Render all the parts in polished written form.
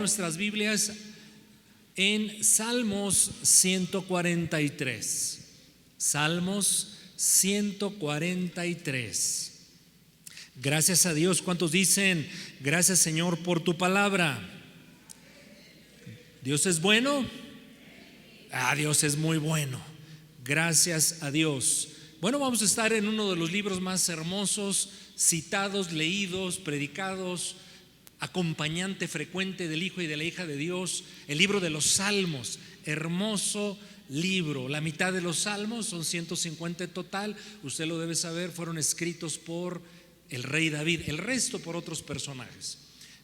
nuestras Biblias en Salmos 143. Salmos 143. Gracias a Dios. ¿Cuántos dicen gracias, Señor, por tu palabra? ¿Dios es bueno? Dios es muy bueno. Gracias a Dios. Bueno, vamos a estar en uno de los libros más hermosos, citados, leídos, predicados, acompañante frecuente del Hijo y de la Hija de Dios, el libro de los Salmos. Hermoso libro. La mitad de los Salmos, son 150 en total, usted lo debe saber, fueron escritos por el rey David, el resto por otros personajes,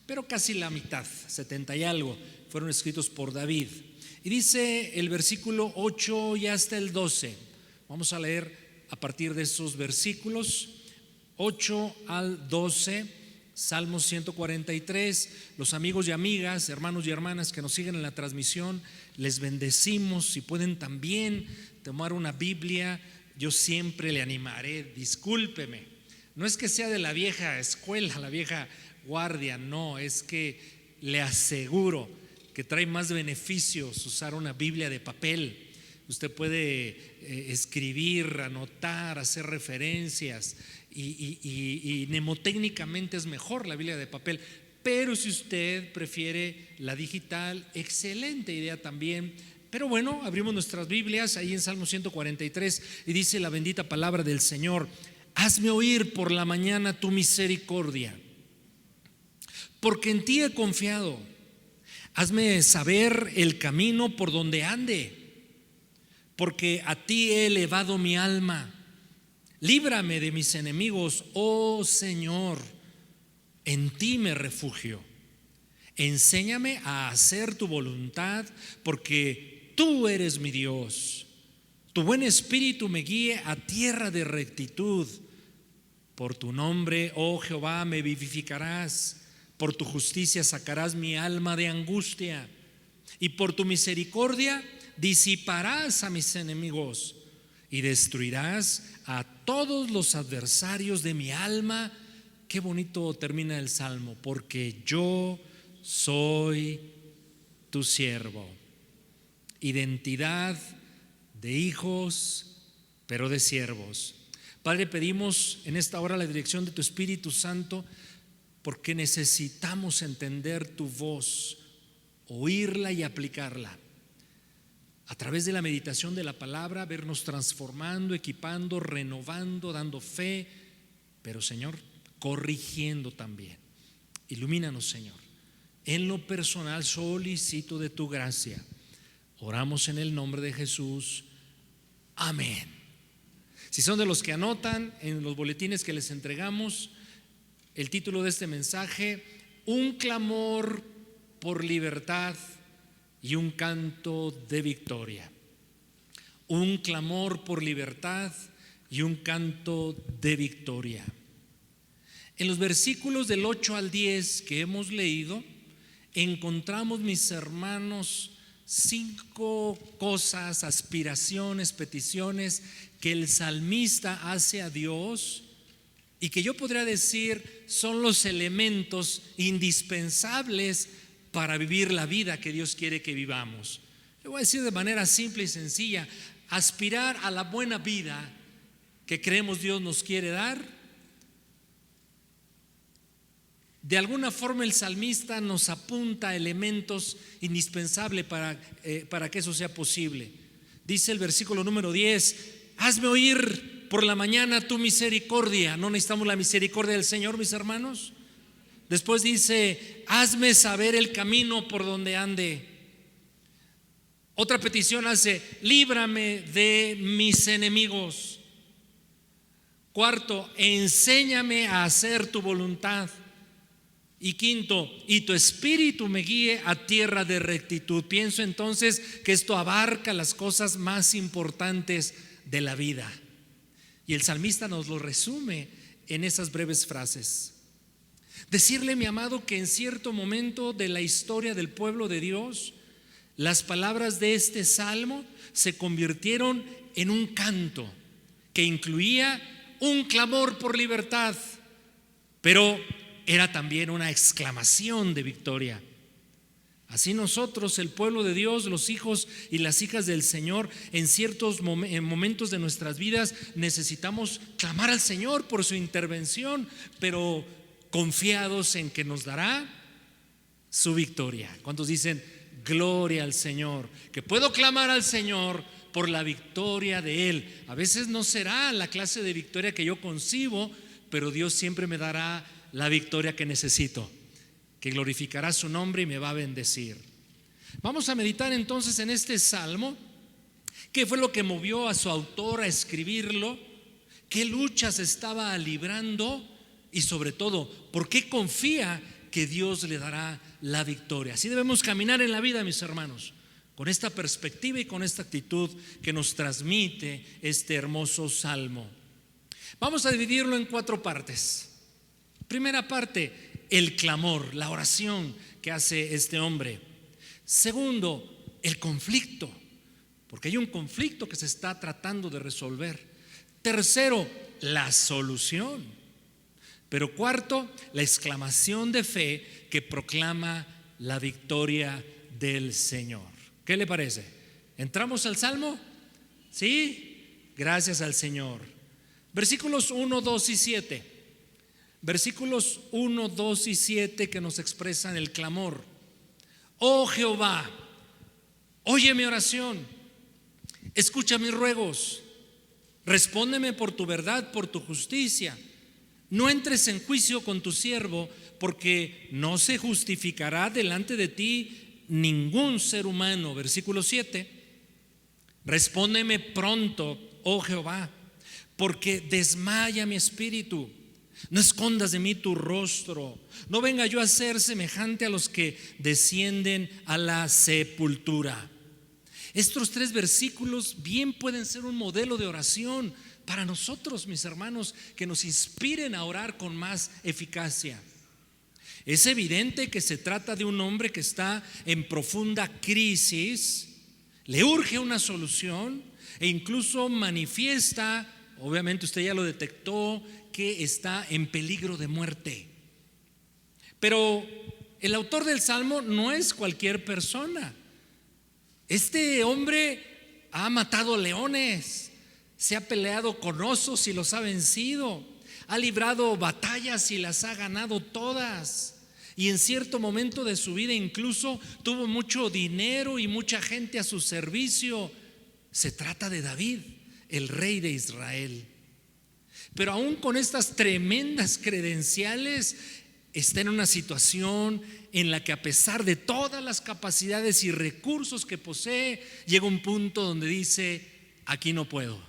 pero casi la mitad, 70 y algo, fueron escritos por David. Y dice el versículo 8 y hasta el 12. Vamos a leer a partir de esos versículos 8 al 12, Salmos 143. Los amigos y amigas, hermanos y hermanas que nos siguen en la transmisión, les bendecimos. Si pueden también tomar una Biblia, yo siempre le animaré. Discúlpeme, no es que sea de la vieja escuela, la vieja guardia, no, es que le aseguro que trae más beneficios usar una Biblia de papel. Usted puede escribir, anotar, hacer referencias y mnemotécnicamente es mejor la Biblia de papel. Pero si usted prefiere la digital, excelente idea también. Pero bueno, abrimos nuestras Biblias ahí en Salmo 143 y dice la bendita palabra del Señor: hazme oír por la mañana tu misericordia, porque en ti he confiado. Hazme saber el camino por donde ande, porque a ti he elevado mi alma. Líbrame de mis enemigos, oh Señor, en ti me refugio. Enséñame a hacer tu voluntad, porque tú eres mi Dios. Tu buen espíritu me guíe a tierra de rectitud. Por tu nombre, oh Jehová, me vivificarás. Por tu justicia sacarás mi alma de angustia. Y por tu misericordia disiparás a mis enemigos y destruirás a todos los adversarios de mi alma. Qué bonito termina el salmo: porque yo soy tu siervo. Identidad de hijos, pero de siervos. Padre, pedimos en esta hora la dirección de tu Espíritu Santo, porque necesitamos entender tu voz, oírla y aplicarla. A través de la meditación de la palabra, vernos transformando, equipando, renovando, dando fe, pero Señor, corrigiendo también. Ilumínanos, Señor. En lo personal solicito de tu gracia. Oramos en el nombre de Jesús. Amén. Si son de los que anotan en los boletines que les entregamos, el título de este mensaje: un clamor por libertad y un canto de victoria. Un clamor por libertad y un canto de victoria. En los versículos del 8 al 10 que hemos leído, encontramos, mis hermanos, 5 cosas, aspiraciones, peticiones que el salmista hace a Dios, y que yo podría decir son los elementos indispensables para vivir la vida que Dios quiere que vivamos. Le voy a decir de manera simple y sencilla: aspirar a la buena vida que creemos Dios nos quiere dar. De alguna forma el salmista nos apunta a elementos indispensables para que eso sea posible. Dice el versículo número 10: hazme oír por la mañana tu misericordia. ¿No necesitamos la misericordia del Señor, mis hermanos? Después dice: hazme saber el camino por donde ande. Otra petición hace: líbrame de mis enemigos. Cuarto: enséñame a hacer tu voluntad. Y quinto: y tu espíritu me guíe a tierra de rectitud. Pienso entonces que esto abarca las cosas más importantes de la vida, y el salmista nos lo resume en esas breves frases. Decirle, mi amado, que en cierto momento de la historia del pueblo de Dios, las palabras de este salmo se convirtieron en un canto que incluía un clamor por libertad, pero era también una exclamación de victoria. Así nosotros, el pueblo de Dios, los hijos y las hijas del Señor, en ciertos momentos de nuestras vidas necesitamos clamar al Señor por su intervención, pero confiados en que nos dará su victoria. ¿Cuántos dicen gloria al Señor? Que puedo clamar al Señor por la victoria de Él. A veces no será la clase de victoria que yo concibo, pero Dios siempre me dará la victoria que necesito, que glorificará su nombre y me va a bendecir. Vamos a meditar entonces en este salmo. ¿Qué fue lo que movió a su autor a escribirlo? ¿Qué luchas estaba librando? Y sobre todo, ¿por qué confía que Dios le dará la victoria? Así debemos caminar en la vida, mis hermanos, con esta perspectiva y con esta actitud que nos transmite este hermoso salmo. Vamos a dividirlo en 4 partes. Primera parte, el clamor, la oración que hace este hombre. Segundo, el conflicto, porque hay un conflicto que se está tratando de resolver. Tercero, la solución. Pero cuarto, la exclamación de fe que proclama la victoria del Señor. ¿Qué le parece? ¿Entramos al salmo? ¿Sí? Gracias al Señor. Versículos 1, 2 y 7. Versículos 1, 2 y 7 que nos expresan el clamor. Oh Jehová, oye mi oración, escucha mis ruegos, respóndeme por tu verdad, por tu justicia. No entres en juicio con tu siervo, porque no se justificará delante de ti ningún ser humano. Versículo 7. Respóndeme pronto, oh Jehová, porque desmaya mi espíritu. No escondas de mí tu rostro. No venga yo a ser semejante a los que descienden a la sepultura. Estos 3 versículos bien pueden ser un modelo de oración para nosotros, mis hermanos, que nos inspiren a orar con más eficacia. Es evidente que se trata de un hombre que está en profunda crisis, le urge una solución e incluso manifiesta, obviamente usted ya lo detectó, que está en peligro de muerte. Pero el autor del salmo no es cualquier persona. Este hombre ha matado leones, se ha peleado con osos y los ha vencido, ha librado batallas y las ha ganado todas, y en cierto momento de su vida incluso tuvo mucho dinero y mucha gente a su servicio. Se trata de David, el rey de Israel. Pero aún con estas tremendas credenciales, está en una situación en la que, a pesar de todas las capacidades y recursos que posee, llega un punto donde dice: aquí no puedo,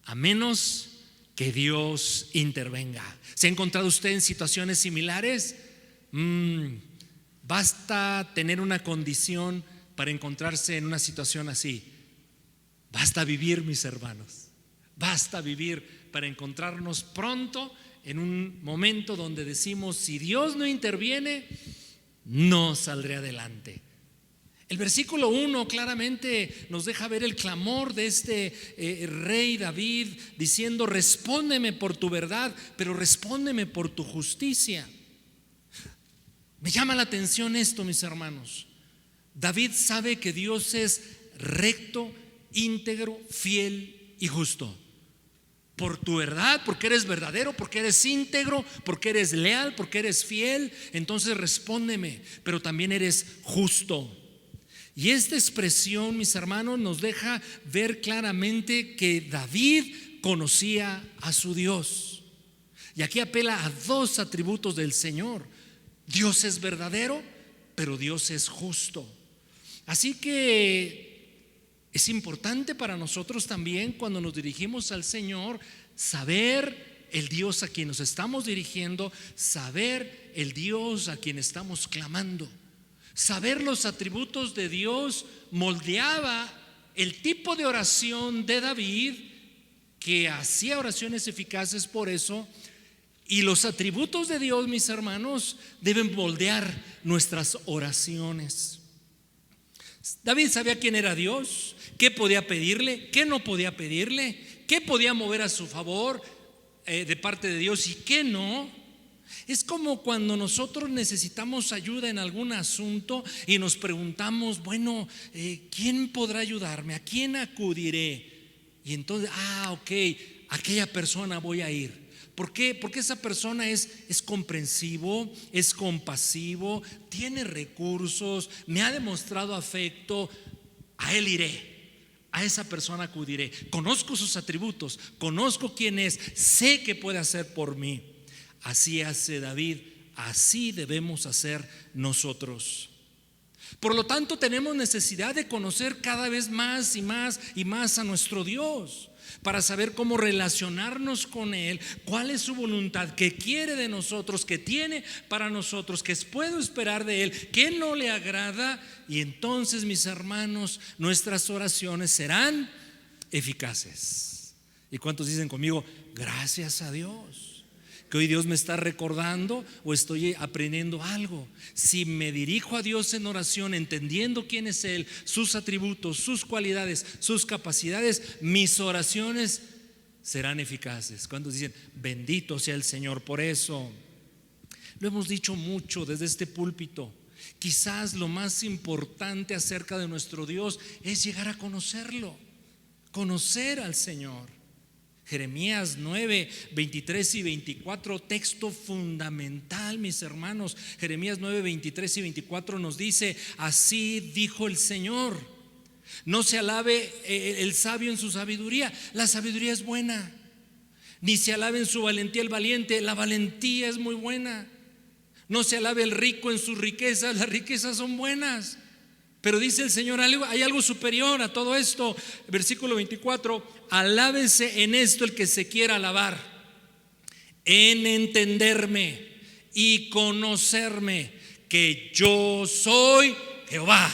a menos que Dios intervenga. ¿Se ha encontrado usted en situaciones similares? Basta tener una condición para encontrarse en una situación así. Basta vivir, mis hermanos, basta vivir para encontrarnos pronto en un momento donde decimos: si Dios no interviene, no saldré adelante. El versículo 1 claramente nos deja ver el clamor de este rey David, diciendo: respóndeme por tu verdad, pero respóndeme por tu justicia. Me llama la atención esto, mis hermanos. David sabe que Dios es recto, íntegro, fiel y justo. Por tu verdad, porque eres verdadero, porque eres íntegro, porque eres leal, porque eres fiel, entonces respóndeme, pero también eres justo. Y esta expresión, mis hermanos, nos deja ver claramente que David conocía a su Dios. Y aquí apela a 2 atributos del Señor. Dios es verdadero, pero Dios es justo. Así que es importante para nosotros también, cuando nos dirigimos al Señor, saber el Dios a quien nos estamos dirigiendo, saber el Dios a quien estamos clamando. Saber los atributos de Dios moldeaba el tipo de oración de David, que hacía oraciones eficaces por eso. Y los atributos de Dios, mis hermanos, deben moldear nuestras oraciones. David sabía quién era Dios, qué podía pedirle, qué no podía pedirle, qué podía mover a su favor de parte de Dios y qué no. Es como cuando nosotros necesitamos ayuda en algún asunto y nos preguntamos, bueno, ¿quién podrá ayudarme? ¿A quién acudiré? Y entonces, ok, a aquella persona voy a ir. ¿Por qué? Porque esa persona es comprensivo, es compasivo, tiene recursos, me ha demostrado afecto. A él iré, a esa persona acudiré. Conozco sus atributos, conozco quién es, sé que puede hacer por mí. Así hace David, así debemos hacer nosotros. Por lo tanto, tenemos necesidad de conocer cada vez más y más y más a nuestro Dios, para saber cómo relacionarnos con Él, cuál es su voluntad, qué quiere de nosotros, qué tiene para nosotros, qué puedo esperar de Él, qué no le agrada. Y entonces, mis hermanos, nuestras oraciones serán eficaces. ¿Y cuántos dicen conmigo, gracias a Dios? Que hoy Dios me está recordando o estoy aprendiendo algo. Si me dirijo a Dios en oración, entendiendo quién es Él, sus atributos, sus cualidades, sus capacidades, mis oraciones serán eficaces. ¿Cuántos dicen, bendito sea el Señor por eso? Lo hemos dicho mucho desde este púlpito. Quizás lo más importante acerca de nuestro Dios es llegar a conocerlo, conocer al Señor. Jeremías 9, 23 y 24, texto fundamental, mis hermanos. Jeremías 9, 23 y 24 nos dice, así dijo el Señor, no se alabe el sabio en su sabiduría, la sabiduría es buena, ni se alabe en su valentía el valiente, la valentía es muy buena. No se alabe el rico en sus riquezas, las riquezas son buenas. Pero dice el Señor, hay algo superior a todo esto. Versículo 24, alábese en esto el que se quiera alabar, en entenderme y conocerme, que yo soy Jehová,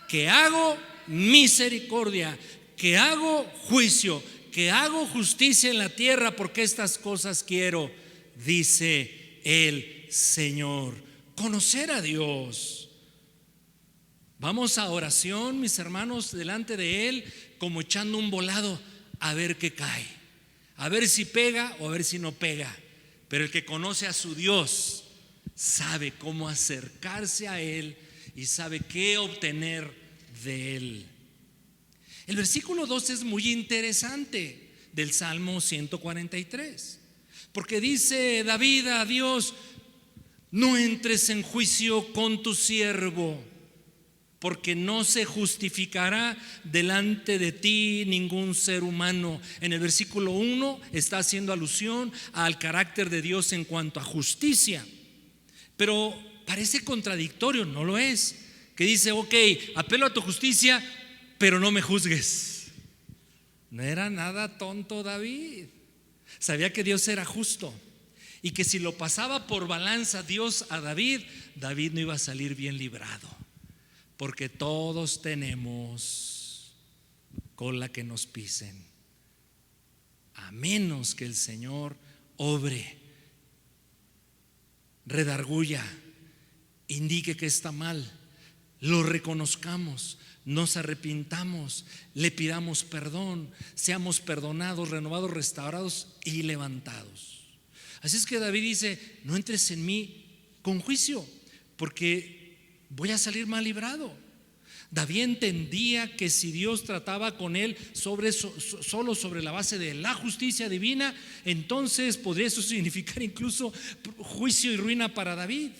que hago misericordia, que hago juicio, que hago justicia en la tierra, porque estas cosas quiero, dice el Señor. Conocer a Dios. Vamos a oración, mis hermanos, delante de Él, como echando un volado, a ver qué cae, a ver si pega o a ver si no pega. Pero el que conoce a su Dios sabe cómo acercarse a Él y sabe qué obtener de Él. El versículo 2 es muy interesante del Salmo 143, porque dice David a Dios, no entres en juicio con tu siervo, porque no se justificará delante de ti ningún ser humano. En el versículo 1 está haciendo alusión al carácter de Dios en cuanto a justicia, pero parece contradictorio, no lo es, que dice, ok, apelo a tu justicia, pero no me juzgues. No era nada tonto David, sabía que Dios era justo y que si lo pasaba por balanza Dios a David, David no iba a salir bien librado. Porque todos tenemos cola que nos pisen, a menos que el Señor obre, redarguya, indique que está mal, lo reconozcamos, nos arrepintamos, le pidamos perdón, seamos perdonados, renovados, restaurados y levantados. Así es que David dice, no entres en mí con juicio, porque voy a salir mal librado. David entendía que si Dios trataba con él solo sobre la base de la justicia divina, entonces podría eso significar incluso juicio y ruina para David.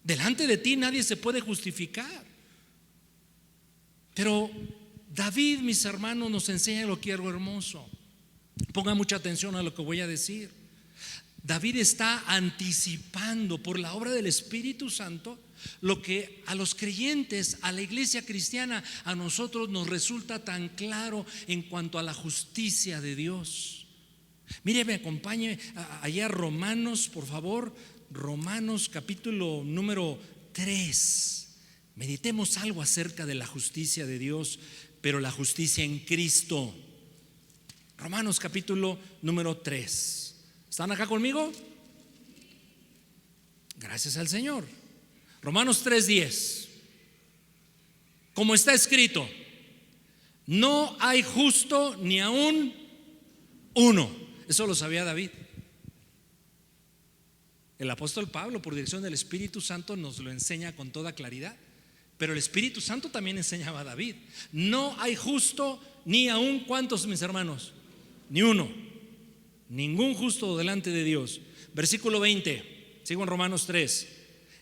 Delante de ti nadie se puede justificar. Pero David, mis hermanos, nos enseña lo que es algo hermoso. Ponga mucha atención a lo que voy a decir. David está anticipando por la obra del Espíritu Santo lo que a los creyentes, a la iglesia cristiana, a nosotros nos resulta tan claro en cuanto a la justicia de Dios. Mire, me acompañe allá a Romanos, por favor. Romanos capítulo número 3. Meditemos algo acerca de la justicia de Dios, pero la justicia en Cristo. Romanos capítulo número 3. ¿Están acá conmigo? Gracias al Señor. Romanos 3:10. Como está escrito, no hay justo ni aún uno. Eso lo sabía David. El apóstol Pablo, por dirección del Espíritu Santo, nos lo enseña con toda claridad. Pero el Espíritu Santo también enseñaba a David: no hay justo ni aun, ¿cuántos, mis hermanos? Ni uno. Ningún justo delante de Dios. Versículo 20, sigo en Romanos 3.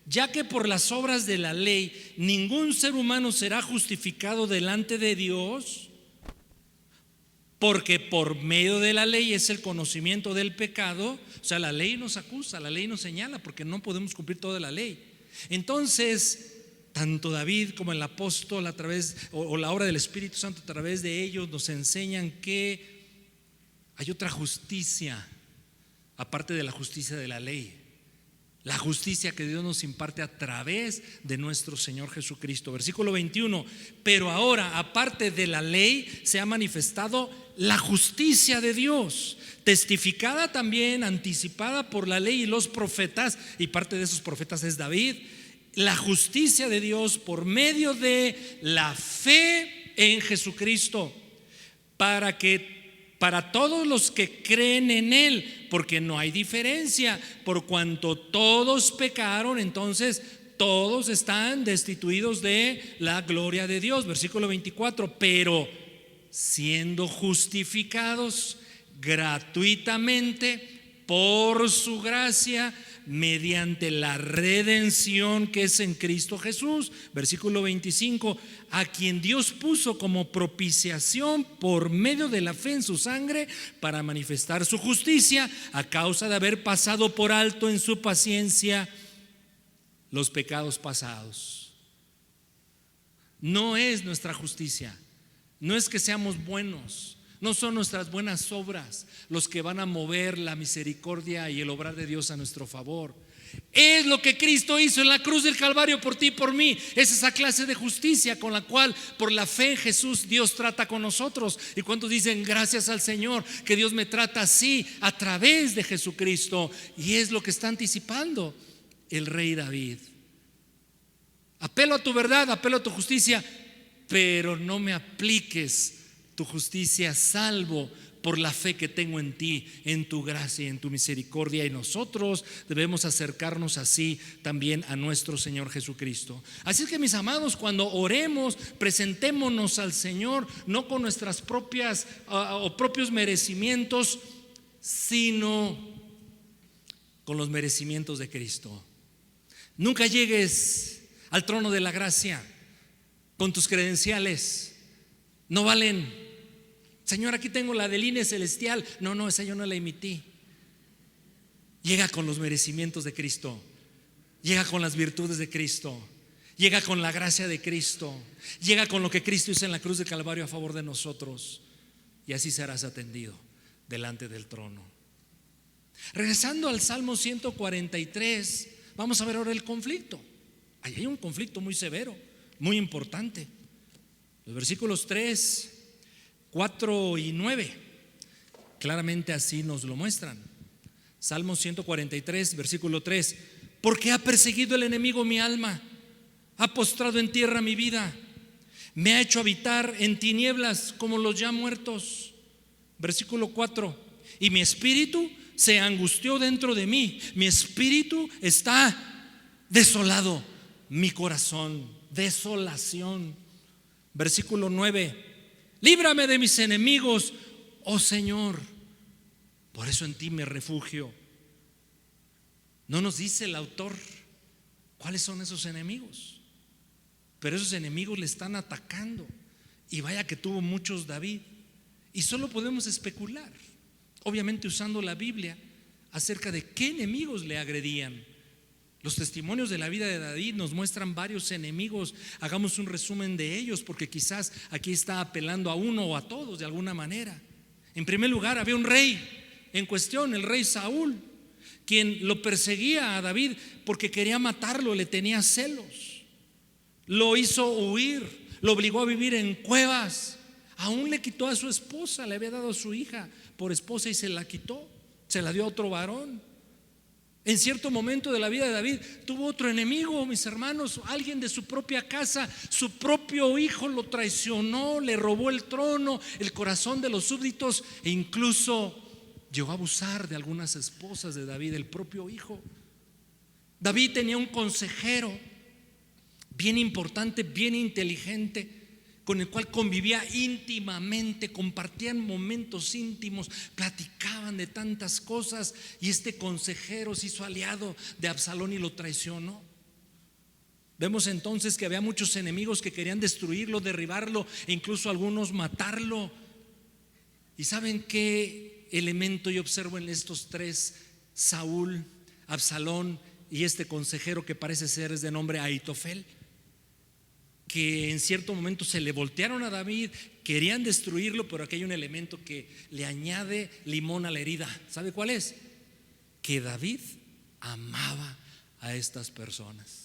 Ya que por las obras de la ley ningún ser humano será justificado delante de Dios, porque por medio de la ley es el conocimiento del pecado. O sea, la ley nos acusa, la ley nos señala, porque no podemos cumplir toda la ley. Entonces, tanto David como el apóstol, a través, o la obra del Espíritu Santo a través de ellos, nos enseñan que hay otra justicia aparte de la justicia de la ley. La justicia que Dios nos imparte a través de nuestro Señor Jesucristo. Versículo 21. Pero ahora, aparte de la ley, se ha manifestado la justicia de Dios, testificada también, anticipada por la ley y los profetas, y parte de esos profetas es David. La justicia de Dios por medio de la fe en Jesucristo, para todos los que creen en Él, porque no hay diferencia, por cuanto todos pecaron, entonces todos están destituidos de la gloria de Dios. Versículo 24. Pero siendo justificados gratuitamente por su gracia, mediante la redención que es en Cristo Jesús. Versículo 25. A quien Dios puso como propiciación por medio de la fe en su sangre, para manifestar su justicia, a causa de haber pasado por alto en su paciencia los pecados pasados. No es nuestra justicia, no es que seamos buenos, no son nuestras buenas obras los que van a mover la misericordia y el obrar de Dios a nuestro favor. Es lo que Cristo hizo en la cruz del Calvario por ti y por mí. Es esa clase de justicia con la cual, por la fe en Jesús, Dios trata con nosotros. ¿Y cuántos dicen gracias al Señor que Dios me trata así a través de Jesucristo? Y es lo que está anticipando el rey David. Apelo a tu verdad, apelo a tu justicia, pero no me apliques tu justicia salvo por la fe que tengo en ti, en tu gracia y en tu misericordia. Y nosotros debemos acercarnos así también a nuestro Señor Jesucristo. Así es que, mis amados, cuando oremos, presentémonos al Señor no con nuestras propias o propios merecimientos, sino con los merecimientos de Cristo. Nunca llegues al trono de la gracia con tus credenciales. No valen. Señor, aquí tengo la del INE celestial. No, esa yo no la emití. Llega con los merecimientos de Cristo, llega con las virtudes de Cristo, llega con la gracia de Cristo, llega con lo que Cristo hizo en la cruz del Calvario a favor de nosotros, y así serás atendido delante del trono. Regresando al Salmo 143, vamos a ver ahora el conflicto. Ahí hay un conflicto muy severo, muy importante. Los versículos 3, 4 y 9 claramente así nos lo muestran. Salmo 143, versículo 3. Porque ha perseguido el enemigo mi alma, ha postrado en tierra mi vida, me ha hecho habitar en tinieblas como los ya muertos. Versículo 4. Y mi espíritu se angustió dentro de mí, mi espíritu está desolado, mi corazón, desolación. Versículo 9. Líbrame de mis enemigos, oh Señor, por eso en ti me refugio. No nos dice el autor cuáles son esos enemigos, pero esos enemigos le están atacando. Y vaya que tuvo muchos David. Y solo podemos especular, obviamente usando la Biblia, acerca de qué enemigos le agredían. Los testimonios de la vida de David nos muestran varios enemigos. Hagamos un resumen de ellos, porque quizás aquí está apelando a uno o a todos de alguna manera. En primer lugar, había un rey en cuestión, el rey Saúl, quien lo perseguía a David porque quería matarlo, le tenía celos. Lo hizo huir, lo obligó a vivir en cuevas. Aún le quitó a su esposa, le había dado a su hija por esposa y se la quitó, se la dio a otro varón. En cierto momento de la vida de David tuvo otro enemigo, mis hermanos, alguien de su propia casa. Su propio hijo lo traicionó, le robó el trono, el corazón de los súbditos, e incluso llegó a abusar de algunas esposas de David, el propio hijo. David tenía un consejero bien importante, bien inteligente, con el cual convivía íntimamente, compartían momentos íntimos, platicaban de tantas cosas, y este consejero se hizo aliado de Absalón y lo traicionó. Vemos entonces que había muchos enemigos que querían destruirlo, derribarlo e incluso algunos matarlo. ¿Y saben qué elemento yo observo en estos tres? Saúl, Absalón y este consejero que parece ser es de nombre Ahitofel, que en cierto momento se le voltearon a David, querían destruirlo, pero aquí hay un elemento que le añade limón a la herida. ¿Sabe cuál es? Que David amaba a estas personas.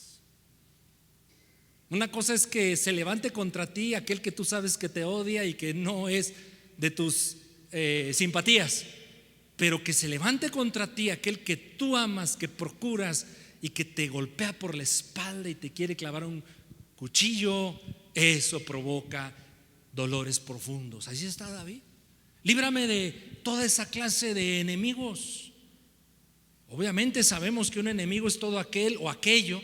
Una cosa es que se levante contra ti aquel que tú sabes que te odia y que no es de tus simpatías, pero que se levante contra ti aquel que tú amas, que procuras y que te golpea por la espalda y te quiere clavar un cuchillo, eso provoca dolores profundos. Así está David. Líbrame de toda esa clase de enemigos. Obviamente sabemos que un enemigo es todo aquel o aquello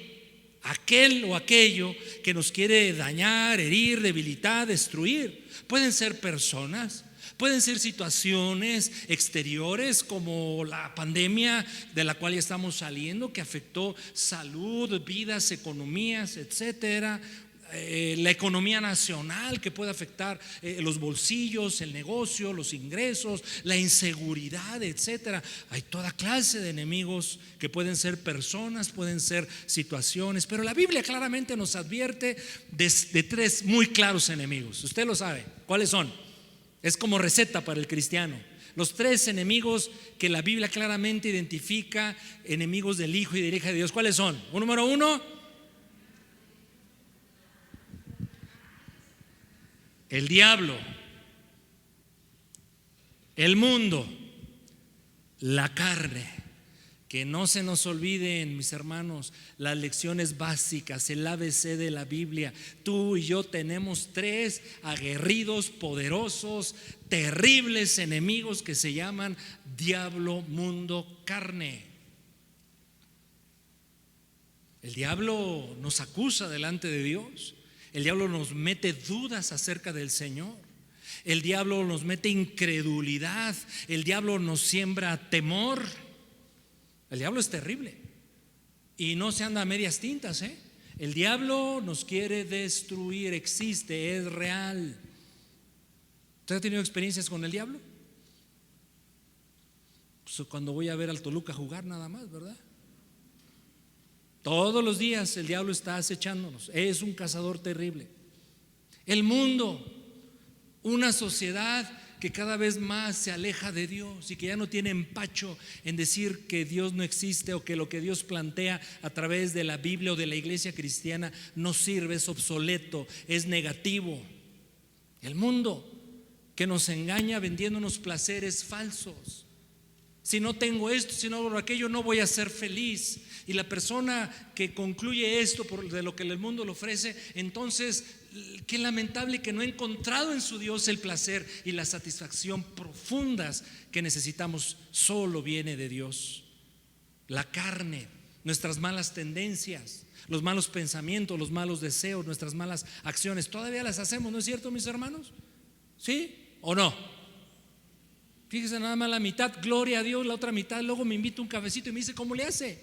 que nos quiere dañar, herir, debilitar, destruir. Pueden ser personas, pueden ser situaciones exteriores como la pandemia de la cual ya estamos saliendo, que afectó salud, vidas, economías, etcétera. La economía nacional, que puede afectar los bolsillos, el negocio, los ingresos, la inseguridad, etcétera. Hay toda clase de enemigos que pueden ser personas, pueden ser situaciones, pero la Biblia claramente nos advierte de tres muy claros enemigos. Usted lo sabe, ¿cuáles son? Es como receta para el cristiano. Los tres enemigos que la Biblia claramente identifica, enemigos del Hijo y de la hija de Dios. ¿Cuáles son? Número uno, el diablo, el mundo, la carne. Que no se nos olviden, mis hermanos, las lecciones básicas, el ABC de la Biblia. Tú y yo tenemos tres aguerridos, poderosos, terribles enemigos que se llaman diablo, mundo, carne. El diablo nos acusa delante de Dios. El diablo nos mete dudas acerca del Señor. El diablo nos mete incredulidad. El diablo nos siembra temor. El diablo es terrible y no se anda a medias tintas, ¿eh? El diablo nos quiere destruir, existe, es real. ¿Usted ha tenido experiencias con el diablo? Pues cuando voy a ver al Toluca jugar nada más, ¿verdad? Todos los días el diablo está acechándonos, es un cazador terrible. El mundo, una sociedad que cada vez más se aleja de Dios y que ya no tiene empacho en decir que Dios no existe o que lo que Dios plantea a través de la Biblia o de la iglesia cristiana no sirve, es obsoleto, es negativo. El mundo que nos engaña vendiéndonos placeres falsos. Si no tengo esto, si no hago aquello, no voy a ser feliz. Y la persona que concluye esto de lo que el mundo le ofrece, entonces qué lamentable que no ha encontrado en su Dios el placer y la satisfacción profundas que necesitamos. Solo viene de Dios. La carne, nuestras malas tendencias, los malos pensamientos, los malos deseos, nuestras malas acciones, todavía las hacemos, ¿no es cierto, mis hermanos? ¿Sí o no? Fíjese, nada más la mitad, gloria a Dios, la otra mitad luego me invita un cafecito y me dice ¿cómo le hace?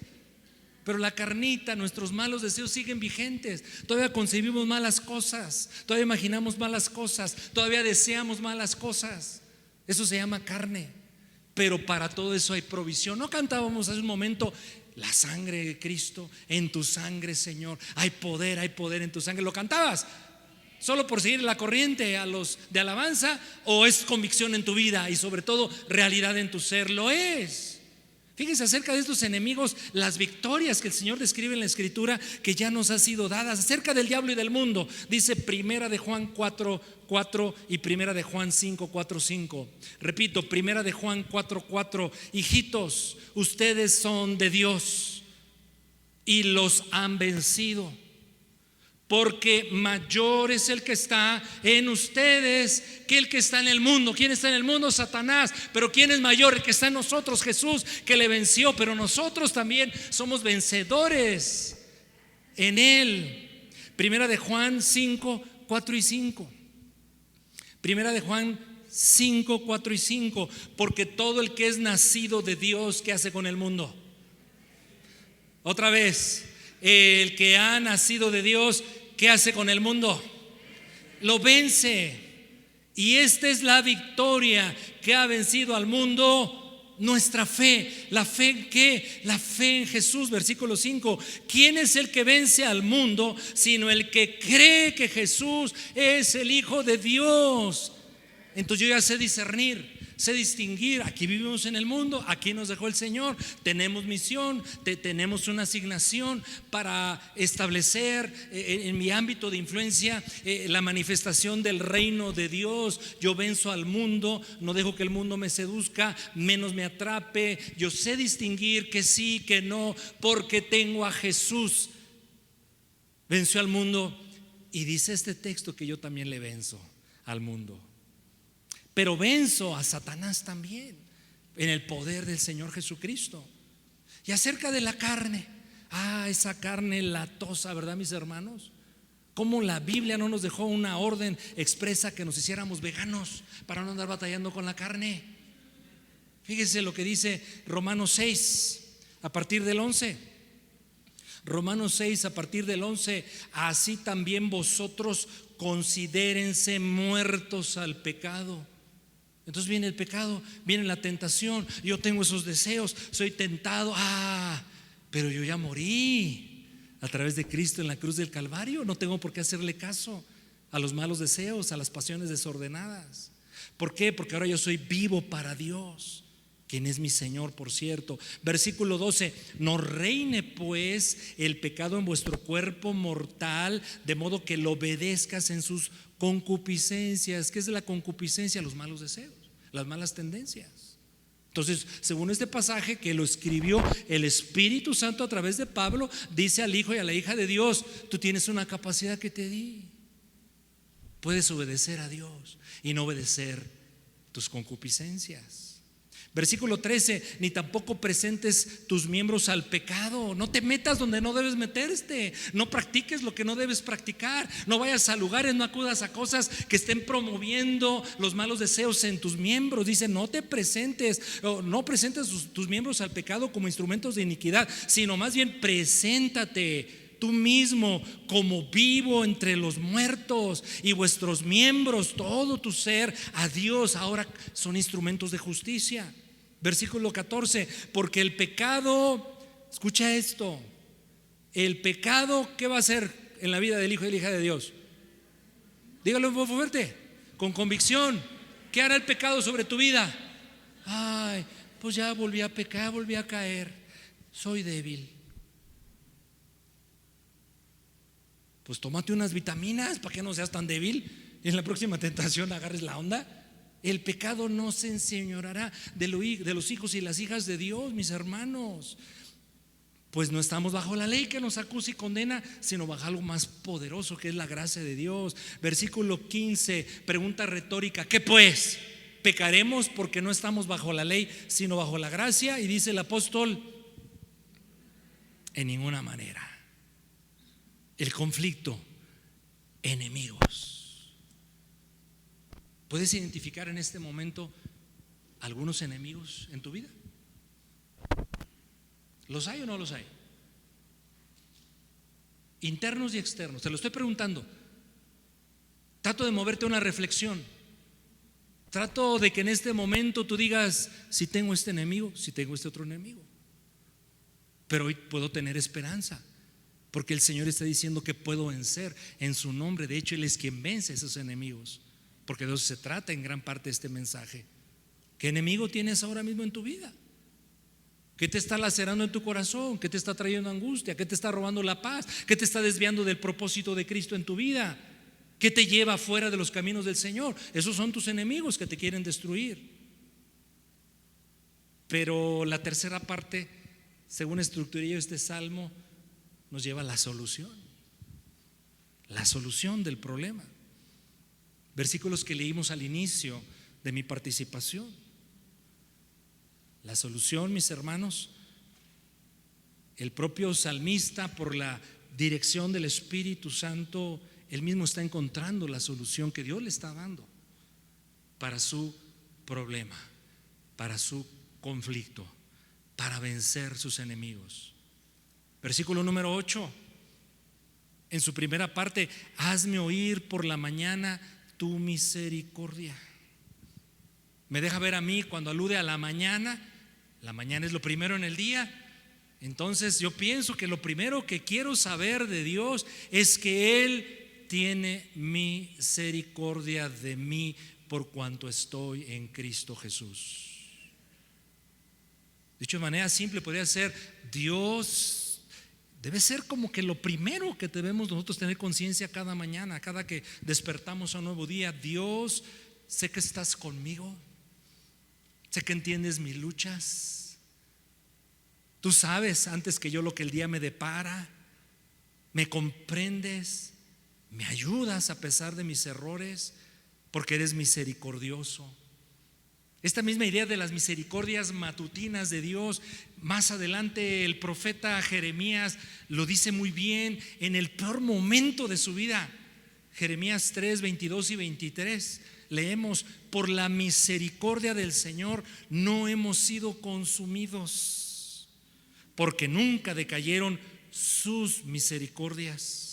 Pero la carnita, nuestros malos deseos siguen vigentes. Todavía concebimos malas cosas, todavía imaginamos malas cosas, todavía deseamos malas cosas. Eso se llama carne. Pero para todo eso hay provisión. ¿No cantábamos hace un momento? La sangre de Cristo, en tu sangre, Señor, hay poder en tu sangre. ¿Lo cantabas? ¿Solo por seguir la corriente a los de alabanza? ¿O es convicción en tu vida y sobre todo realidad en tu ser? Lo es. Fíjense acerca de estos enemigos, las victorias que el Señor describe en la Escritura que ya nos han sido dadas. Acerca del diablo y del mundo, dice Primera de Juan 4:4 y Primera de Juan 5:4-5. Repito, Primera de Juan 4:4. Hijitos, ustedes son de Dios y los han vencido, porque mayor es el que está en ustedes que el que está en el mundo. ¿Quién está en el mundo? Satanás. Pero ¿quién es mayor? El que está en nosotros, Jesús, que le venció. Pero nosotros también somos vencedores en él. Primera de Juan 5, 4 y 5. Primera de Juan 5, 4 y 5. Porque todo el que es nacido de Dios, ¿qué hace con el mundo? Otra vez, el que ha nacido de Dios, ¿qué hace con el mundo? Lo vence. Y esta es la victoria que ha vencido al mundo, nuestra fe. ¿La fe en qué? La fe en Jesús. Versículo 5. ¿Quién es el que vence al mundo sino el que cree que Jesús es el Hijo de Dios? Entonces yo ya sé discernir, sé distinguir. Aquí vivimos en el mundo, aquí nos dejó el Señor, tenemos misión, tenemos una asignación para establecer en mi ámbito de influencia la manifestación del reino de Dios. Yo venzo al mundo, no dejo que el mundo me seduzca, menos me atrape. Yo sé distinguir que sí, que no, porque tengo a Jesús. Venció al mundo, y dice este texto que yo también le venzo al mundo. Pero venzo a Satanás también en el poder del Señor Jesucristo. Y acerca de la carne, esa carne latosa, ¿verdad, mis hermanos? Como la Biblia no nos dejó una orden expresa que nos hiciéramos veganos para no andar batallando con la carne. Fíjese lo que dice Romanos 6 a partir del 11. Romanos 6 a partir del 11. Así también vosotros considérense muertos al pecado. Entonces viene el pecado, viene la tentación. Yo tengo esos deseos, soy tentado. Pero yo ya morí a través de Cristo en la cruz del Calvario. No tengo por qué hacerle caso a los malos deseos, a las pasiones desordenadas. ¿Por qué? Porque ahora yo soy vivo para Dios, quien es mi Señor, por cierto. Versículo 12. No reine pues el pecado en vuestro cuerpo mortal, de modo que lo obedezcas en sus concupiscencias. ¿Qué es la concupiscencia? Los malos deseos, las malas tendencias. Entonces, según este pasaje que lo escribió el Espíritu Santo a través de Pablo, dice al hijo y a la hija de Dios: tú tienes una capacidad que te di. Puedes obedecer a Dios y no obedecer tus concupiscencias. Versículo 13. Ni tampoco presentes tus miembros al pecado. No te metas donde no debes meterte. No practiques lo que no debes practicar. No vayas a lugares, no acudas a cosas que estén promoviendo los malos deseos en tus miembros. Dice: no te presentes, no presentes tus miembros al pecado como instrumentos de iniquidad, sino más bien preséntate tú mismo como vivo entre los muertos, y vuestros miembros, todo tu ser, a Dios ahora son instrumentos de justicia. Versículo 14. Porque el pecado, escucha esto, el pecado, ¿qué va a hacer en la vida del hijo y de la hija de Dios? Dígalo un poco fuerte, con convicción. ¿Qué hará el pecado sobre tu vida? Pues ya volví a pecar, volví a caer, soy débil. Pues tómate unas vitaminas para que no seas tan débil y en la próxima tentación agarres la onda. El pecado no se enseñoreará de los hijos y las hijas de Dios, mis hermanos. Pues no estamos bajo la ley que nos acusa y condena, sino bajo algo más poderoso, que es la gracia de Dios. Versículo 15, pregunta retórica: ¿qué pues? ¿Pecaremos porque no estamos bajo la ley, sino bajo la gracia? Y dice el apóstol: en ninguna manera. El conflicto, enemigos. ¿Puedes identificar en este momento algunos enemigos en tu vida? ¿Los hay o no los hay? Internos y externos. Te lo estoy preguntando. Trato de moverte a una reflexión. Trato de que en este momento tú digas: si tengo este enemigo, si tengo este otro enemigo. Pero hoy puedo tener esperanza, porque el Señor está diciendo que puedo vencer en su nombre. De hecho, Él es quien vence a esos enemigos, porque de eso se trata en gran parte este mensaje. ¿Qué enemigo tienes ahora mismo en tu vida? ¿Qué te está lacerando en tu corazón? ¿Qué te está trayendo angustia? ¿Qué te está robando la paz? ¿Qué te está desviando del propósito de Cristo en tu vida? ¿Qué te lleva fuera de los caminos del Señor? Esos son tus enemigos que te quieren destruir. Pero la tercera parte, según estructuré yo este salmo, nos lleva a la solución. la solución del problema. Versículos que leímos al inicio de mi participación. La solución, mis hermanos, el propio salmista, por la dirección del Espíritu Santo, él mismo está encontrando la solución que Dios le está dando para su problema, para su conflicto, para vencer sus enemigos. Versículo número 8, en su primera parte: hazme oír por la mañana tu misericordia. Me deja ver a mí cuando alude a la mañana. La mañana es lo primero en el día. Entonces yo pienso que lo primero que quiero saber de Dios es que Él tiene misericordia de mí por cuanto estoy en Cristo Jesús. Dicho de manera simple, podría ser: Dios debe ser como que lo primero que debemos nosotros tener conciencia cada mañana, cada que despertamos a un nuevo día. Dios, sé que estás conmigo, sé que entiendes mis luchas. Tú sabes antes que yo lo que el día me depara, me comprendes, me ayudas a pesar de mis errores, porque eres misericordioso. Esta misma idea de las misericordias matutinas de Dios, más adelante el profeta Jeremías lo dice muy bien en el peor momento de su vida. Jeremías 3, 22 y 23 leemos: por la misericordia del Señor no hemos sido consumidos, porque nunca decayeron sus misericordias.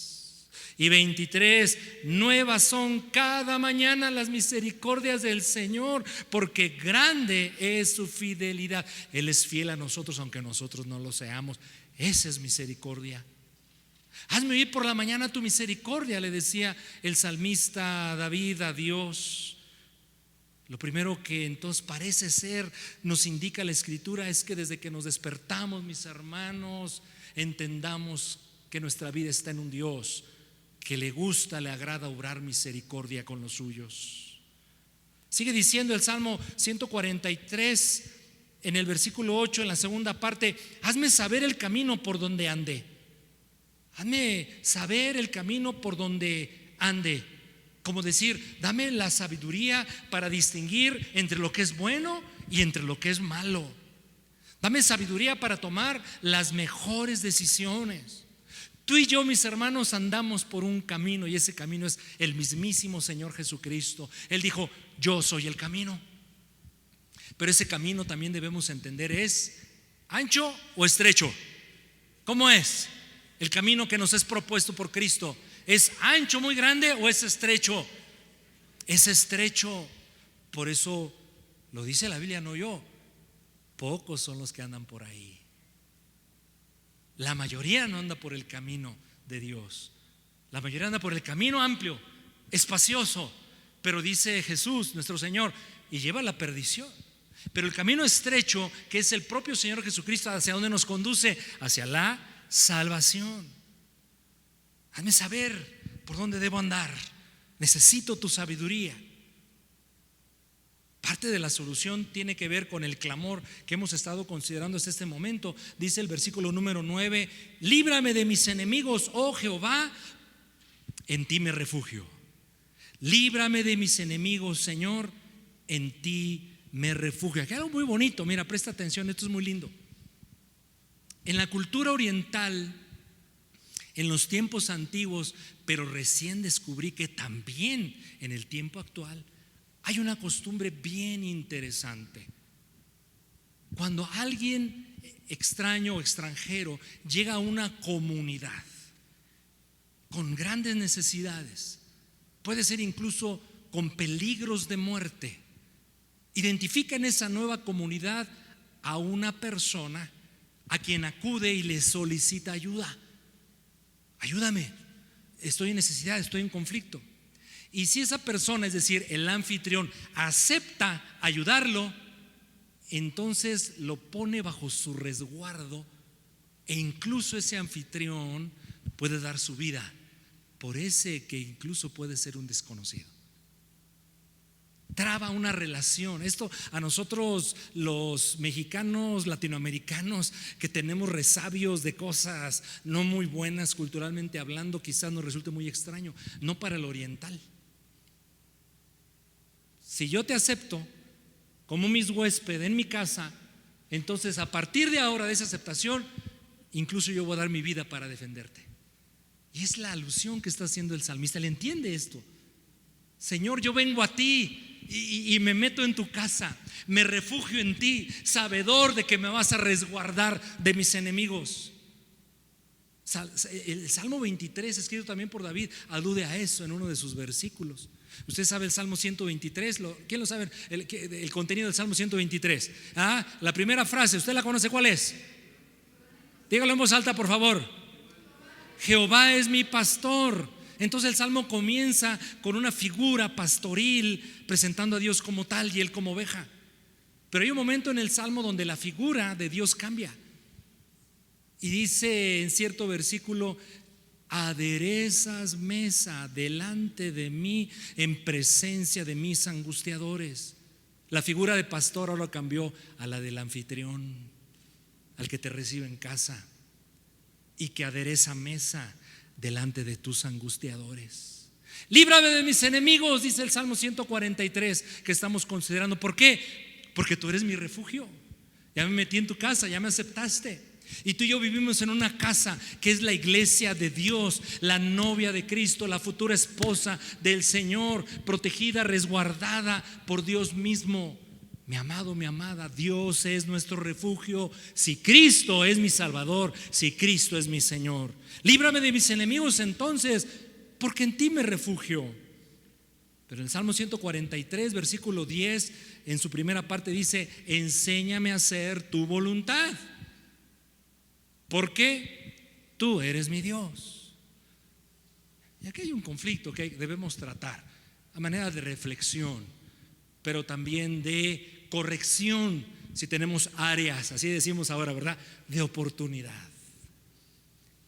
Y 23: nuevas son cada mañana las misericordias del Señor, porque grande es su fidelidad. Él es fiel a nosotros aunque nosotros no lo seamos. Esa es misericordia. Hazme oír por la mañana tu misericordia, le decía el salmista David a Dios. Lo primero que entonces parece ser, nos indica la Escritura, es que desde que nos despertamos, mis hermanos, entendamos que nuestra vida está en un Dios que le gusta, le agrada obrar misericordia con los suyos. Sigue diciendo el Salmo 143 en el versículo 8, en la segunda parte: hazme saber el camino por donde ande. Hazme saber el camino por donde ande. Como decir, dame la sabiduría para distinguir entre lo que es bueno y entre lo que es malo. Dame sabiduría para tomar las mejores decisiones. Tú y yo, mis hermanos, andamos por un camino, y ese camino es el mismísimo Señor Jesucristo. Él dijo: yo soy el camino. Pero ese camino también debemos entender, ¿es ancho o estrecho? ¿Cómo es el camino que nos es propuesto por Cristo? ¿Es ancho, muy grande, o es estrecho? Es estrecho. Por eso lo dice la Biblia, no yo. Pocos son los que andan por ahí. La mayoría no anda por el camino de Dios. La mayoría anda por el camino amplio, espacioso, pero dice Jesús, nuestro Señor, y lleva a la perdición. Pero el camino estrecho, que es el propio Señor Jesucristo, ¿hacia dónde nos conduce? Hacia la salvación. Hazme saber por dónde debo andar. Necesito tu sabiduría. Parte de la solución tiene que ver con el clamor que hemos estado considerando hasta este momento. Dice el versículo número 9: líbrame de mis enemigos, oh Jehová, en ti me refugio. Líbrame de mis enemigos, Señor, en ti me refugio. Aquí hay algo muy bonito, mira, presta atención, esto es muy lindo. En la cultura oriental, en los tiempos antiguos, pero recién descubrí que también en el tiempo actual, hay una costumbre bien interesante. Cuando alguien extraño o extranjero llega a una comunidad con grandes necesidades, puede ser incluso con peligros de muerte, identifica en esa nueva comunidad a una persona a quien acude y le solicita ayuda. Ayúdame, estoy en necesidad, estoy en conflicto. Y si esa persona, es decir, el anfitrión, acepta ayudarlo, entonces lo pone bajo su resguardo, e incluso ese anfitrión puede dar su vida por ese que incluso puede ser un desconocido. traba una relación. Esto a nosotros los mexicanos, latinoamericanos, que tenemos resabios de cosas no muy buenas culturalmente hablando, quizás nos resulte muy extraño, no para el oriental. Si yo te acepto como mis huésped en mi casa, entonces a partir de ahora, de esa aceptación, incluso yo voy a dar mi vida para defenderte. Y es la alusión que está haciendo el salmista. ¿Le entiende esto? Señor, yo vengo a ti y me meto en tu casa, me refugio en ti, sabedor de que me vas a resguardar de mis enemigos. El Salmo 23, escrito también por David, alude a eso en uno de sus versículos. Usted sabe el Salmo 123, ¿quién lo sabe? El contenido del Salmo 123. La primera frase, ¿usted la conoce? ¿Cuál es? Dígalo en voz alta, por favor. Jehová es mi pastor. Entonces el salmo comienza con una figura pastoril presentando a Dios como tal y él como oveja. Pero hay un momento en el salmo donde la figura de Dios cambia y dice en cierto versículo: aderezas mesa delante de mí en presencia de mis angustiadores. La figura de pastor ahora cambió a la del anfitrión, al que te recibe en casa y que adereza mesa delante de tus angustiadores. Líbrame de mis enemigos, dice el Salmo 143 que estamos considerando. ¿Por qué? Porque tú eres mi refugio. Ya me metí en tu casa, ya me aceptaste. Y tú y yo vivimos en una casa que es la iglesia de Dios, la novia de Cristo, la futura esposa del Señor, protegida, resguardada por Dios mismo. Mi amado, mi amada, Dios es nuestro refugio. Si Cristo es mi Salvador, si Cristo es mi Señor, líbrame de mis enemigos entonces, porque en ti me refugio. Pero en el Salmo 143, versículo 10, en su primera parte dice: enséñame a hacer tu voluntad, porque tú eres mi Dios. Y aquí hay un conflicto que debemos tratar a manera de reflexión, pero también de corrección si tenemos áreas, así decimos ahora, ¿verdad?, de oportunidad.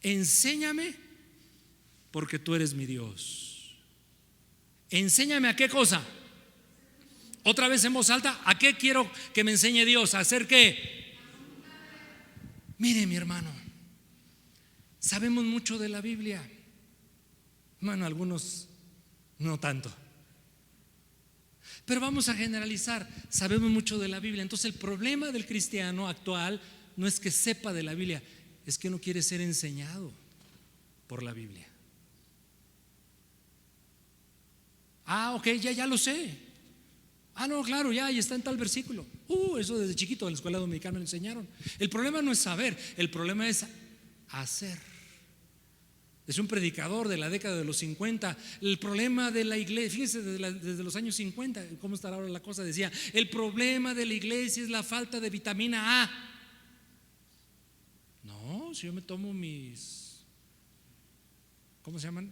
Enséñame porque tú eres mi Dios. Enséñame a qué cosa. Otra vez en voz alta, ¿a qué quiero que me enseñe Dios? ¿A hacer qué? Mire, mi hermano, sabemos mucho de la Biblia. Bueno, algunos no tanto, pero vamos a generalizar. Sabemos mucho de la Biblia. Entonces el problema del cristiano actual no es que sepa de la Biblia, es que no quiere ser enseñado por la Biblia. Ok, ya lo sé. No, claro, ya está en tal versículo. Eso desde chiquito en la escuela dominicana me lo enseñaron. El problema no es saber, el problema es hacer. Es un predicador de la década de los 50. El problema de la iglesia, fíjese desde los años 50, cómo estará ahora la cosa, decía: el problema de la iglesia es la falta de vitamina A. No, si yo me tomo mis, ¿cómo se llaman?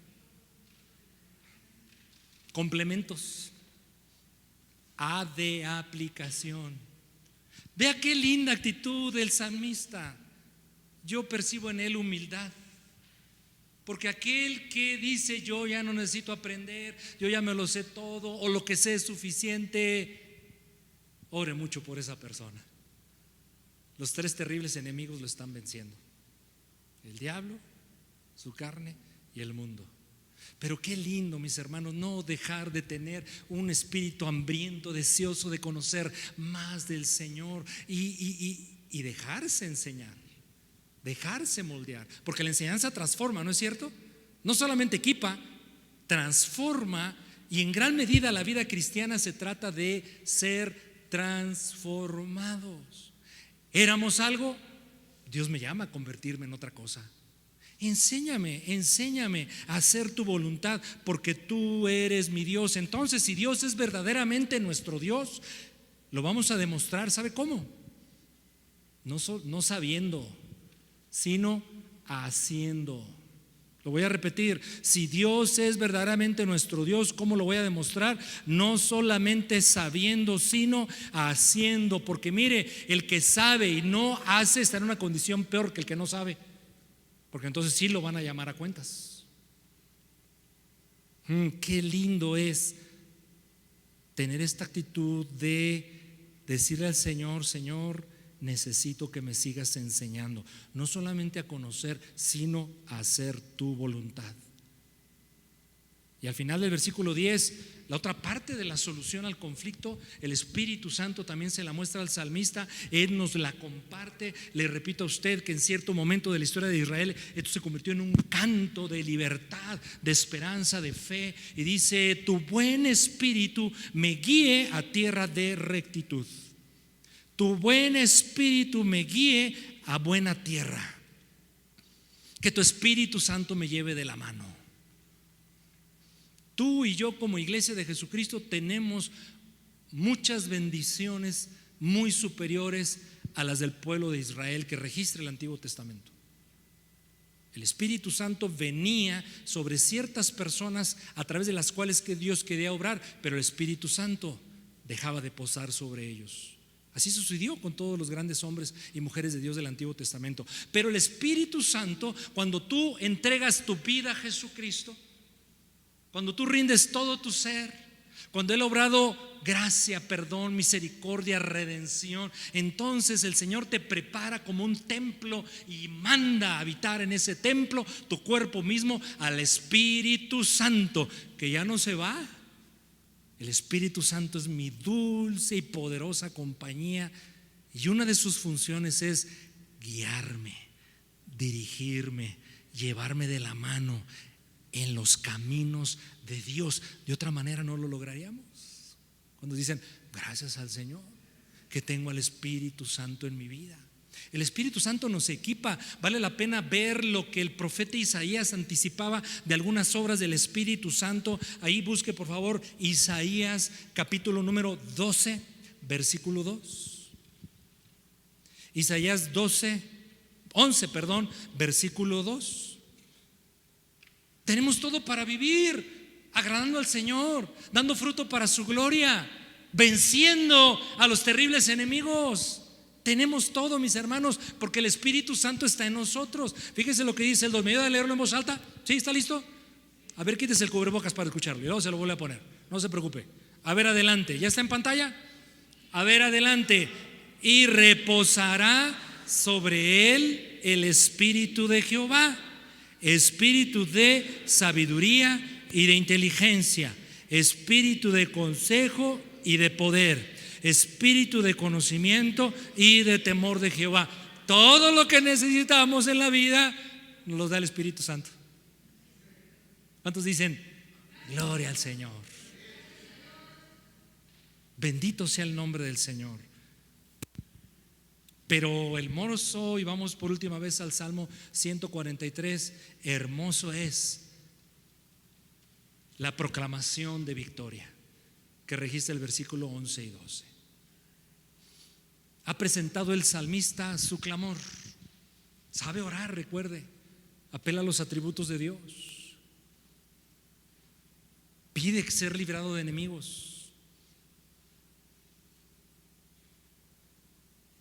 Complementos A de aplicación. Vea qué linda actitud del salmista. Yo percibo en él humildad. Porque aquel que dice: yo ya no necesito aprender, yo ya me lo sé todo, o lo que sé es suficiente, ore mucho por esa persona. Los tres terribles enemigos lo están venciendo: el diablo, su carne y el mundo. Pero qué lindo, mis hermanos, no dejar de tener un espíritu hambriento, deseoso de conocer más del Señor y dejarse enseñar, dejarse moldear, porque la enseñanza transforma, ¿no es cierto? No solamente equipa, transforma. Y en gran medida la vida cristiana se trata de ser transformados. Éramos algo, Dios me llama a convertirme en otra cosa. Enséñame a hacer tu voluntad, porque tú eres mi Dios. Entonces, si Dios es verdaderamente nuestro Dios, lo vamos a demostrar. ¿Sabe cómo? No sabiendo, sino haciendo. Lo voy a repetir: si Dios es verdaderamente nuestro Dios, ¿cómo lo voy a demostrar? No solamente sabiendo, sino haciendo. Porque mire, el que sabe y no hace está en una condición peor que el que no sabe, porque entonces sí lo van a llamar a cuentas. Qué lindo es tener esta actitud de decirle al Señor: Señor, necesito que me sigas enseñando, no solamente a conocer, sino a hacer tu voluntad. Y al final del versículo 10, la otra parte de la solución al conflicto, el Espíritu Santo también se la muestra al salmista. Él nos la comparte. Le repito a usted que en cierto momento de la historia de Israel esto se convirtió en un canto de libertad, de esperanza, de fe. Y dice: tu buen espíritu me guíe a tierra de rectitud. Tu buen espíritu me guíe a buena tierra. Que tu Espíritu Santo me lleve de la mano. Tú y yo, como iglesia de Jesucristo, tenemos muchas bendiciones muy superiores a las del pueblo de Israel que registra el Antiguo Testamento. El Espíritu Santo venía sobre ciertas personas a través de las cuales que Dios quería obrar, pero el Espíritu Santo dejaba de posar sobre ellos. Así sucedió con todos los grandes hombres y mujeres de Dios del Antiguo Testamento. Pero el Espíritu Santo, cuando tú entregas tu vida a Jesucristo, cuando tú rindes todo tu ser, cuando Él ha obrado gracia, perdón, misericordia, redención, entonces el Señor te prepara como un templo y manda a habitar en ese templo tu cuerpo mismo al Espíritu Santo, que ya no se va. El Espíritu Santo es mi dulce y poderosa compañía, y una de sus funciones es guiarme, dirigirme, llevarme de la mano en los caminos de Dios. De otra manera no lo lograríamos. Cuando dicen: gracias al Señor que tengo al Espíritu Santo en mi vida. El Espíritu Santo nos equipa. Vale la pena ver lo que el profeta Isaías anticipaba de algunas obras del Espíritu Santo. Ahí busque por favor Isaías capítulo número 12, versículo 2. Isaías 11, versículo 2. Tenemos todo para vivir agradando al Señor, dando fruto para su gloria, venciendo a los terribles enemigos. Tenemos todo, mis hermanos, porque el Espíritu Santo está en nosotros. Fíjese lo que dice el 2. ¿Me ayuda a leerlo en voz alta? ¿Sí? ¿Está listo? A ver, quítese el cubrebocas para escucharlo y luego se lo vuelve a poner. No se preocupe. A ver, adelante. ¿Ya está en pantalla? A ver, adelante. Y reposará sobre él el Espíritu de Jehová, espíritu de sabiduría y de inteligencia, espíritu de consejo y de poder, espíritu de conocimiento y de temor de Jehová. Todo lo que necesitamos en la vida nos lo da el Espíritu Santo. ¿Cuántos dicen gloria al Señor? Bendito sea el nombre del Señor. Pero hermoso, y vamos por última vez al Salmo 143, hermoso es la proclamación de victoria que registra el versículo 11 y 12. Ha presentado el salmista su clamor. Sabe orar, recuerde. Apela a los atributos de Dios. Pide ser librado de enemigos.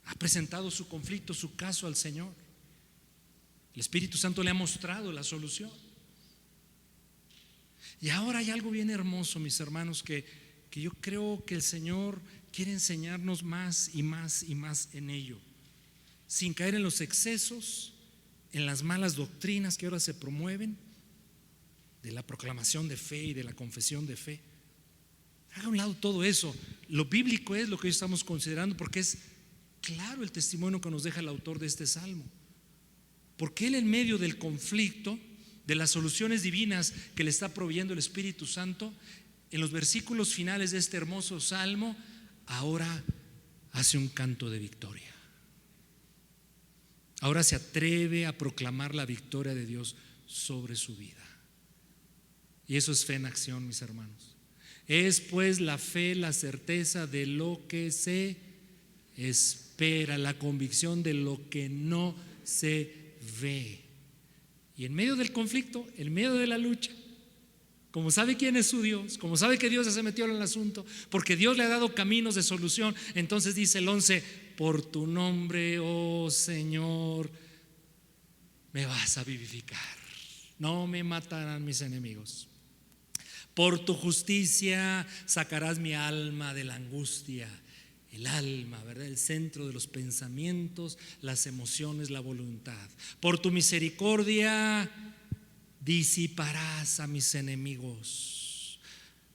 Ha presentado su conflicto, su caso al Señor. El Espíritu Santo le ha mostrado la solución. Y ahora hay algo bien hermoso, mis hermanos, que yo creo que el Señor quiere enseñarnos más y más y más en ello, sin caer en los excesos, en las malas doctrinas que ahora se promueven, de la proclamación de fe y de la confesión de fe. Haga a un lado todo eso. Lo bíblico es lo que hoy estamos considerando, porque es claro el testimonio que nos deja el autor de este salmo. Porque él, en medio del conflicto, de las soluciones divinas que le está proveyendo el Espíritu Santo, en los versículos finales de este hermoso salmo, ahora hace un canto de victoria. Ahora se atreve a proclamar la victoria de Dios sobre su vida. Y eso es fe en acción, mis hermanos. Es pues la fe, la certeza de lo que se espera, la convicción de lo que no se ve. Y en medio del conflicto, en medio de la lucha, como sabe quién es su Dios, como sabe que Dios ya se metió en el asunto, porque Dios le ha dado caminos de solución, entonces dice el 11: por tu nombre, oh Señor, me vas a vivificar, no me matarán mis enemigos. Por tu justicia sacarás mi alma de la angustia. El alma, ¿verdad? El centro de los pensamientos, las emociones, la voluntad. Por tu misericordia disiparás a mis enemigos,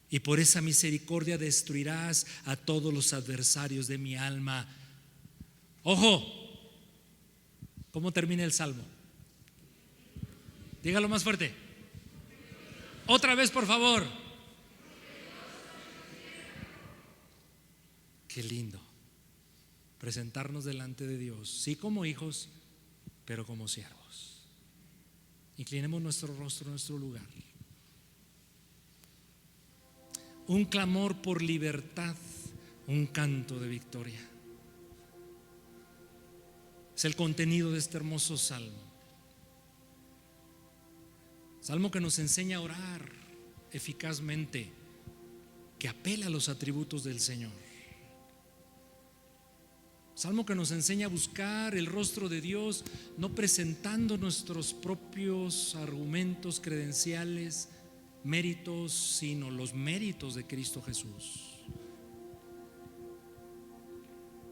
y por esa misericordia destruirás a todos los adversarios de mi alma. Ojo, ¿cómo termina el salmo? Dígalo más fuerte. Otra vez, por favor. Qué lindo presentarnos delante de Dios, sí como hijos, pero como siervos. Inclinemos nuestro rostro en nuestro lugar. Un clamor por libertad, un canto de victoria. Es el contenido de este hermoso salmo. Salmo que nos enseña a orar eficazmente, que apela a los atributos del Señor. Salmo que nos enseña a buscar el rostro de Dios, no presentando nuestros propios argumentos, credenciales, méritos, sino los méritos de Cristo Jesús.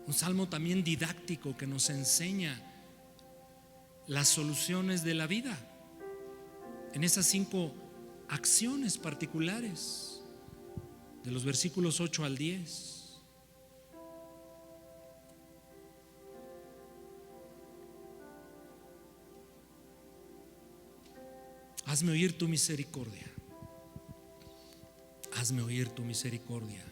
Un salmo también didáctico que nos enseña las soluciones de la vida en esas 5 acciones particulares de los versículos 8 al 10. Hazme oír tu misericordia. Hazme oír tu misericordia.